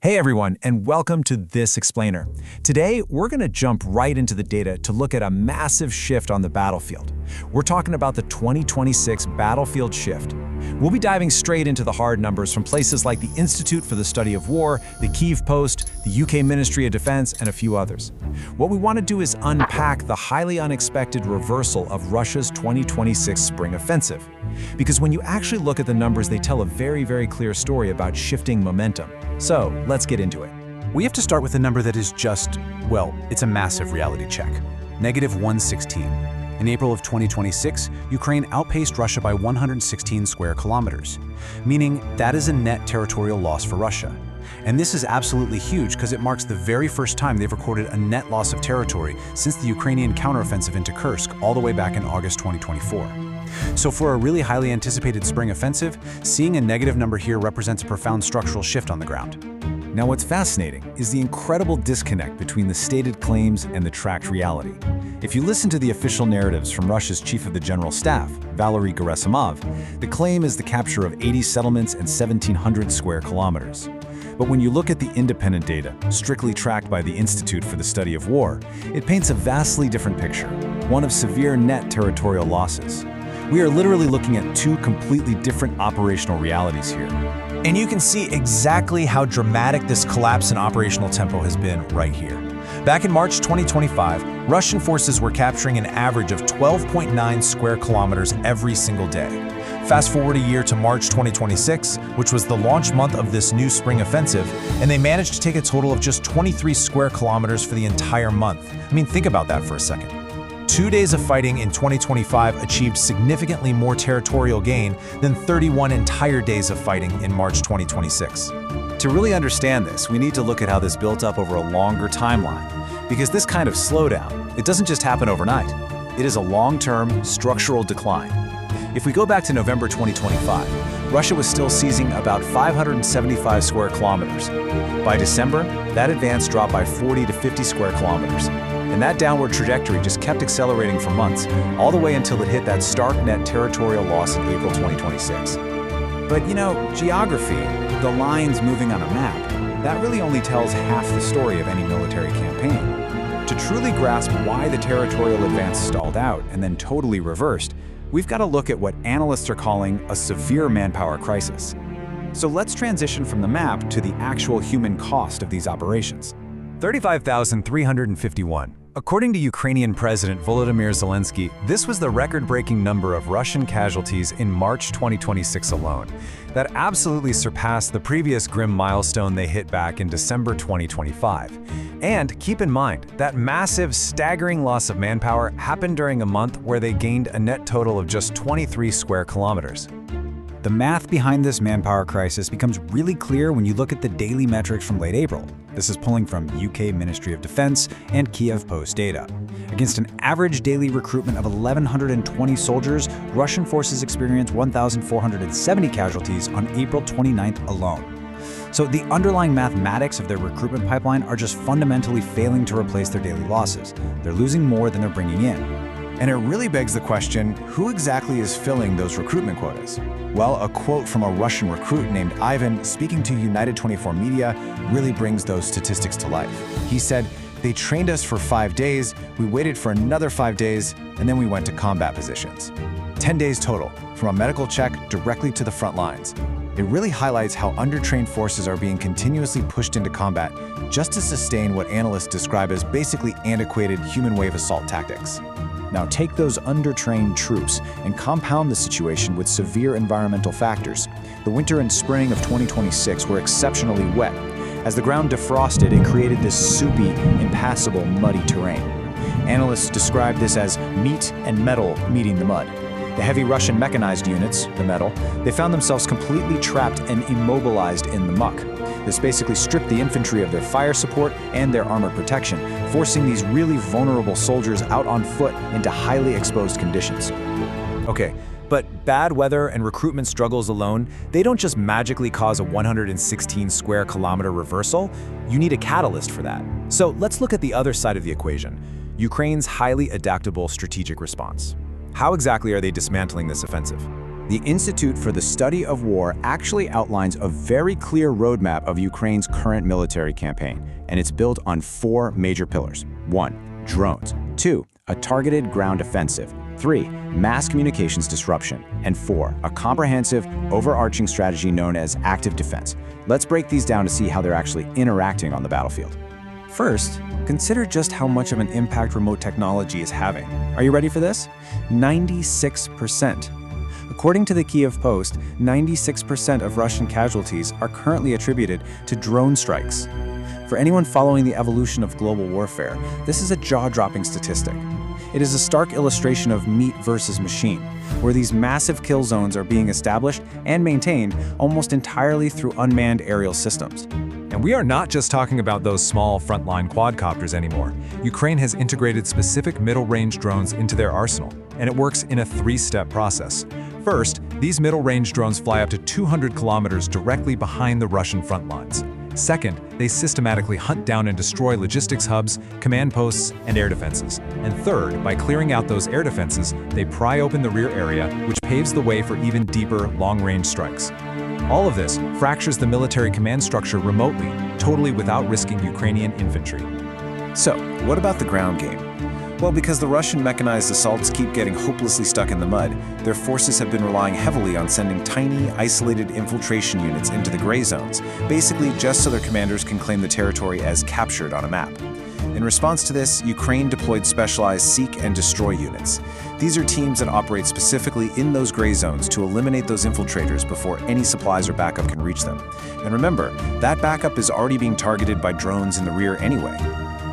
Hey everyone, and welcome to This Explainer. Today, we're going to jump right into the data to look at a massive shift on the battlefield. We're talking about the 2026 battlefield shift. We'll be diving straight into the hard numbers from places like the Institute for the Study of War, the Kyiv Post, the UK Ministry of Defense, and a few others. What we want to do is unpack the highly unexpected reversal of Russia's 2026 spring offensive. Because when you actually look at the numbers, they tell a very clear story about shifting momentum. So, let's get into it. We have to start with a number that is just, well, it's a massive reality check. -116. In April of 2026, Ukraine outpaced Russia by 116 square kilometers, meaning that is a net territorial loss for Russia. And this is absolutely huge because it marks the very first time they've recorded a net loss of territory since the Ukrainian counteroffensive into Kursk all the way back in August 2024. So for a really highly anticipated spring offensive, seeing a negative number here represents a profound structural shift on the ground. Now what's fascinating is the incredible disconnect between the stated claims and the tracked reality. If you listen to the official narratives from Russia's Chief of the General Staff, Valery Gerasimov, the claim is the capture of 80 settlements and 1,700 square kilometers. But when you look at the independent data, strictly tracked by the Institute for the Study of War, it paints a vastly different picture, one of severe net territorial losses. We are literally looking at two completely different operational realities here. And you can see exactly how dramatic this collapse in operational tempo has been right here. Back in March 2025, Russian forces were capturing an average of 12.9 square kilometers every single day. Fast forward a year to March 2026, which was the launch month of this new spring offensive, and they managed to take a total of just 23 square kilometers for the entire month. I mean, think about that for a second. 2 days of fighting in 2025 achieved significantly more territorial gain than 31 entire days of fighting in March 2026. To really understand this, we need to look at how this built up over a longer timeline. Because this kind of slowdown, it doesn't just happen overnight. It is a long-term, structural decline. If we go back to November 2025, Russia was still seizing about 575 square kilometers. By December, that advance dropped by 40 to 50 square kilometers. And that downward trajectory just kept accelerating for months, all the way until it hit that stark net territorial loss in April 2026. But geography, the lines moving on a map, that really only tells half the story of any military campaign. To truly grasp why the territorial advance stalled out and then totally reversed, we've got to look at what analysts are calling a severe manpower crisis. So let's transition from the map to the actual human cost of these operations. 35,351. According to Ukrainian President Volodymyr Zelensky, this was the record-breaking number of Russian casualties in March 2026 alone. That absolutely surpassed the previous grim milestone they hit back in December 2025. And keep in mind, that massive, staggering loss of manpower happened during a month where they gained a net total of just 23 square kilometers. The math behind this manpower crisis becomes really clear when you look at the daily metrics from late April. This is pulling from UK Ministry of Defense and Kyiv Post data. Against an average daily recruitment of 1,120 soldiers, Russian forces experienced 1,470 casualties on April 29th alone. So the underlying mathematics of their recruitment pipeline are just fundamentally failing to replace their daily losses. They're losing more than they're bringing in. And it really begs the question, who exactly is filling those recruitment quotas? Well, a quote from a Russian recruit named Ivan speaking to United 24 Media really brings those statistics to life. He said, "They trained us for 5 days, we waited for another 5 days, and then we went to combat positions. 10 days total, from a medical check directly to the front lines." It really highlights how undertrained forces are being continuously pushed into combat just to sustain what analysts describe as basically antiquated human wave assault tactics. Now take those undertrained troops and compound the situation with severe environmental factors. The winter and spring of 2026 were exceptionally wet. As the ground defrosted, it created this soupy, impassable, muddy terrain. Analysts describe this as meat and metal meeting the mud. The heavy Russian mechanized units, the metal, they found themselves completely trapped and immobilized in the muck. This basically stripped the infantry of their fire support and their armor protection, forcing these really vulnerable soldiers out on foot into highly exposed conditions. Okay, but bad weather and recruitment struggles alone, they don't just magically cause a 116 square kilometer reversal. You need a catalyst for that. So let's look at the other side of the equation, Ukraine's highly adaptable strategic response. How exactly are they dismantling this offensive? The Institute for the Study of War actually outlines a very clear roadmap of Ukraine's current military campaign, and it's built on 4 major pillars. 1. Drones. 2. A targeted ground offensive. 3. Mass communications disruption. And 4. A comprehensive, overarching strategy known as active defense. Let's break these down to see how they're actually interacting on the battlefield. First, consider just how much of an impact remote technology is having. Are you ready for this? 96%. According to the Kiev Post, 96% of Russian casualties are currently attributed to drone strikes. For anyone following the evolution of global warfare, this is a jaw-dropping statistic. It is a stark illustration of meat versus machine, where these massive kill zones are being established and maintained almost entirely through unmanned aerial systems. And we are not just talking about those small frontline quadcopters anymore. Ukraine has integrated specific middle-range drones into their arsenal, and it works in a 3-step process. First, these middle-range drones fly up to 200 kilometers directly behind the Russian front lines. Second, they systematically hunt down and destroy logistics hubs, command posts, and air defenses. And third, by clearing out those air defenses, they pry open the rear area, which paves the way for even deeper, long-range strikes. All of this fractures the military command structure remotely, totally without risking Ukrainian infantry. So, what about the ground game? Well, because the Russian mechanized assaults keep getting hopelessly stuck in the mud, their forces have been relying heavily on sending tiny, isolated infiltration units into the gray zones, basically just so their commanders can claim the territory as captured on a map. In response to this, Ukraine deployed specialized seek and destroy units. These are teams that operate specifically in those gray zones to eliminate those infiltrators before any supplies or backup can reach them. And remember, that backup is already being targeted by drones in the rear anyway.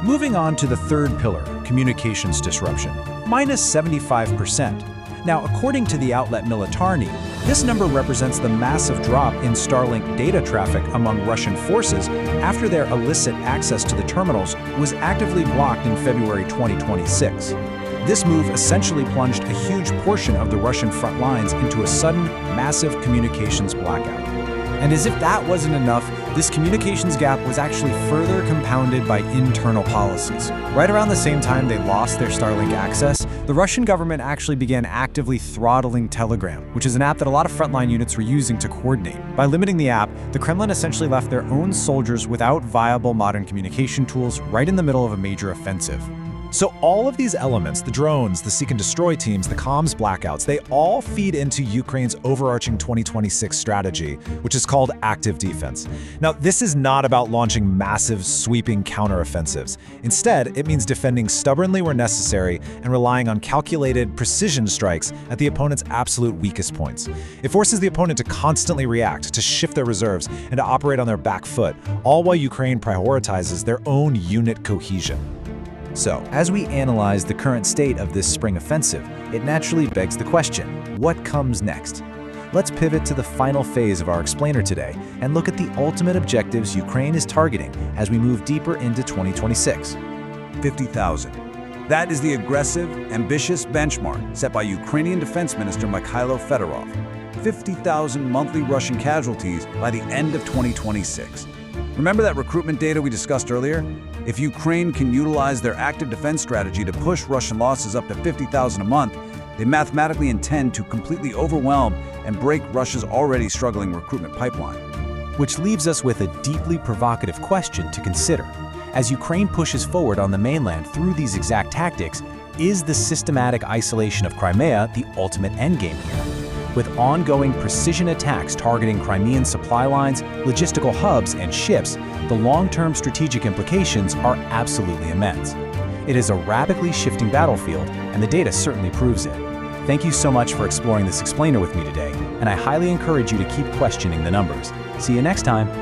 Moving on to the third pillar, communications disruption, minus 75%. Now, according to the outlet Militarny, this number represents the massive drop in Starlink data traffic among Russian forces after their illicit access to the terminals was actively blocked in February 2026. This move essentially plunged a huge portion of the Russian front lines into a sudden, massive communications blackout. And as if that wasn't enough, this communications gap was actually further compounded by internal policies. Right around the same time they lost their Starlink access, the Russian government actually began actively throttling Telegram, which is an app that a lot of frontline units were using to coordinate. By limiting the app, the Kremlin essentially left their own soldiers without viable modern communication tools right in the middle of a major offensive. So all of these elements, the drones, the seek and destroy teams, the comms blackouts, they all feed into Ukraine's overarching 2026 strategy, which is called active defense. Now, this is not about launching massive, sweeping counteroffensives. Instead, it means defending stubbornly where necessary and relying on calculated precision strikes at the opponent's absolute weakest points. It forces the opponent to constantly react, to shift their reserves, and to operate on their back foot, all while Ukraine prioritizes their own unit cohesion. So, as we analyze the current state of this spring offensive, it naturally begs the question, what comes next? Let's pivot to the final phase of our explainer today and look at the ultimate objectives Ukraine is targeting as we move deeper into 2026. 50,000. That is the aggressive, ambitious benchmark set by Ukrainian Defense Minister Mikhailo Fedorov. 50,000 monthly Russian casualties by the end of 2026. Remember that recruitment data we discussed earlier? If Ukraine can utilize their active defense strategy to push Russian losses up to 50,000 a month, they mathematically intend to completely overwhelm and break Russia's already struggling recruitment pipeline. Which leaves us with a deeply provocative question to consider. As Ukraine pushes forward on the mainland through these exact tactics, is the systematic isolation of Crimea the ultimate endgame here? With ongoing precision attacks targeting Crimean supply lines, logistical hubs, and ships, the long-term strategic implications are absolutely immense. It is a rapidly shifting battlefield, and the data certainly proves it. Thank you so much for exploring this explainer with me today, and I highly encourage you to keep questioning the numbers. See you next time.